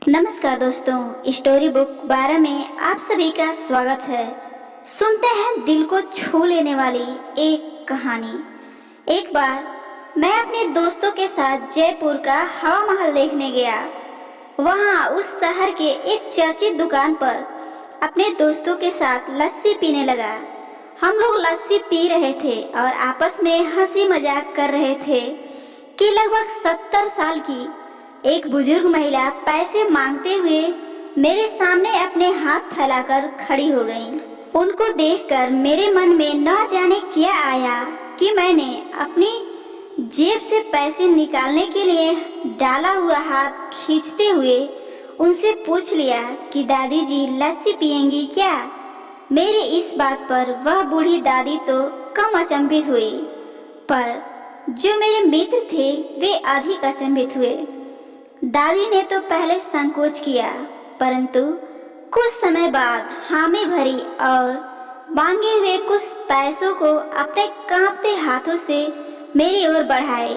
नमस्कार दोस्तों, story book 12 में आप सभी का स्वागत है। सुनते हैं दिल को छू लेने वाली एक कहानी। एक बार मैं अपने दोस्तों के साथ जयपुर का हवा महल देखने गया। वहां उस शहर के एक चर्चित दुकान पर अपने दोस्तों के साथ लस्सी पीने लगा। हम लोग लस्सी पी रहे थे और आपस में हंसी मजाक कर रहे थे कि लगभग 70 साल की एक बुजुर्ग महिला पैसे मांगते हुए मेरे सामने अपने हाथ फैलाकर खड़ी हो गई। उनको देखकर मेरे मन में न जाने क्या आया कि मैंने अपनी जेब से पैसे निकालने के लिए डाला हुआ हाथ खींचते हुए उनसे पूछ लिया कि दादी जी लस्सी पियेंगी क्या। मेरे इस बात पर वह बूढ़ी दादी तो कम अचंभित हुई, पर जो मेरे मित्र थे वे अधिक अचंभित हुए। दादी ने तो पहले संकोच किया, परंतु कुछ समय बाद हामी भरी और मांगे हुए कुछ पैसों को अपने कांपते हाथों से मेरी ओर बढ़ाए।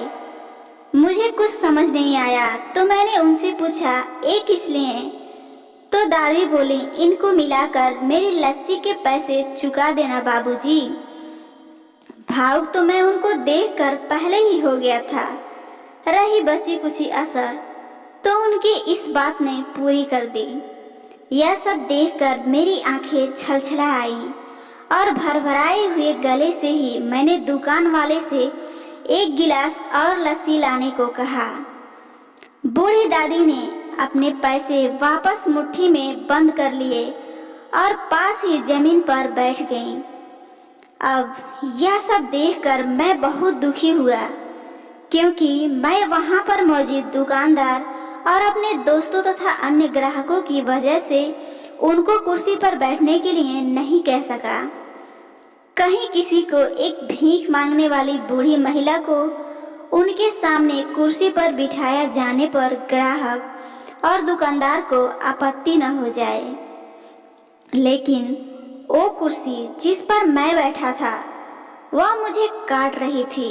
मुझे कुछ समझ नहीं आया तो मैंने उनसे पूछा, ये किस लिए? तो दादी बोली, इनको मिलाकर मेरी लस्सी के पैसे चुका देना बाबूजी। भावुक तो मैं उनको देखकर पहले ही हो गया था। रही बची कुछ असर तो उनकी इस बात ने पूरी कर दी। यह सब देखकर मेरी आंखें छलछला आई और भरभराए हुए गले से ही मैंने दुकान वाले से एक गिलास और लस्सी लाने को कहा। बूढ़ी दादी ने अपने पैसे वापस मुट्ठी में बंद कर लिए और पास ही जमीन पर बैठ गईं। अब यह सब देखकर मैं बहुत दुखी हुआ, क्योंकि मैं वहां पर मौजूद दुकानदार और अपने दोस्तों तथा अन्य ग्राहकों की वजह से उनको कुर्सी पर बैठने के लिए नहीं कह सका। कहीं किसी को एक भीख मांगने वाली बूढ़ी महिला को उनके सामने कुर्सी पर बिठाया जाने पर ग्राहक और दुकानदार को आपत्ति न हो जाए। लेकिन वो कुर्सी जिस पर मैं बैठा था वह मुझे काट रही थी।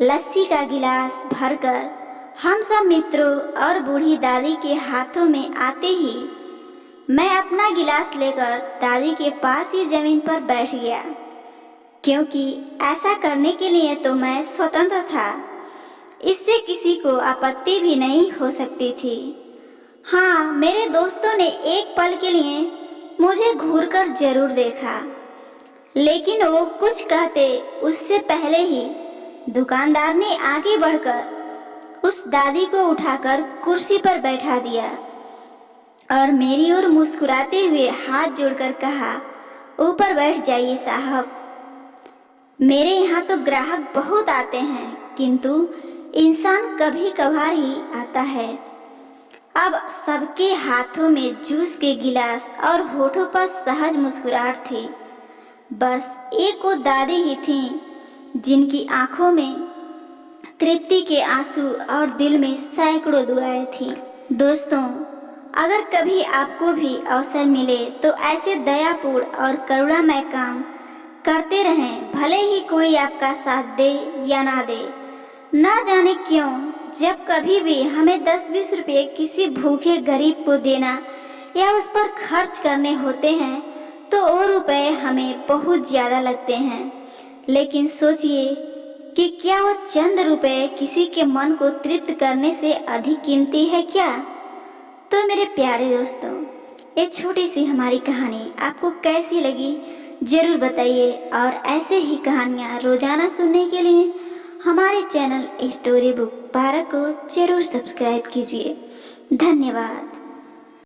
लस्सी का गिलास भरकर हम सब मित्रों और बूढ़ी दादी के हाथों में आते ही मैं अपना गिलास लेकर दादी के पास ही जमीन पर बैठ गया, क्योंकि ऐसा करने के लिए तो मैं स्वतंत्र था। इससे किसी को आपत्ति भी नहीं हो सकती थी। हाँ, मेरे दोस्तों ने एक पल के लिए मुझे घूरकर जरूर देखा, लेकिन वो कुछ कहते उससे पहले ही दुकानदार ने आगे बढ़कर उस दादी को उठाकर कुर्सी पर बैठा दिया और मेरी ओर मुस्कुराते हुए हाथ जोड़कर कहा, ऊपर बैठ जाइए साहब। मेरे यहाँ तो ग्राहक बहुत आते हैं, किंतु इंसान कभी कभार ही आता है। अब सबके हाथों में जूस के गिलास और होठों पर सहज मुस्कुराहट थी। बस एक वो दादी ही थी जिनकी आंखों में तृप्ति के आंसू और दिल में सैकड़ों दुआएं थी। दोस्तों, अगर कभी आपको भी अवसर मिले तो ऐसे दयापूर्ण और करुणामय काम करते रहें, भले ही कोई आपका साथ दे या ना दे। ना जाने क्यों जब कभी भी हमें 10-20 रुपये किसी भूखे गरीब को देना या उस पर खर्च करने होते हैं तो वो रुपए हमें बहुत ज़्यादा लगते हैं। लेकिन सोचिए कि क्या वो चंद रुपए किसी के मन को तृप्त करने से अधिक कीमती है क्या? तो मेरे प्यारे दोस्तों, ये छोटी सी हमारी कहानी आपको कैसी लगी जरूर बताइए, और ऐसे ही कहानियाँ रोजाना सुनने के लिए हमारे चैनल स्टोरी बुक 12 को जरूर सब्सक्राइब कीजिए। धन्यवाद।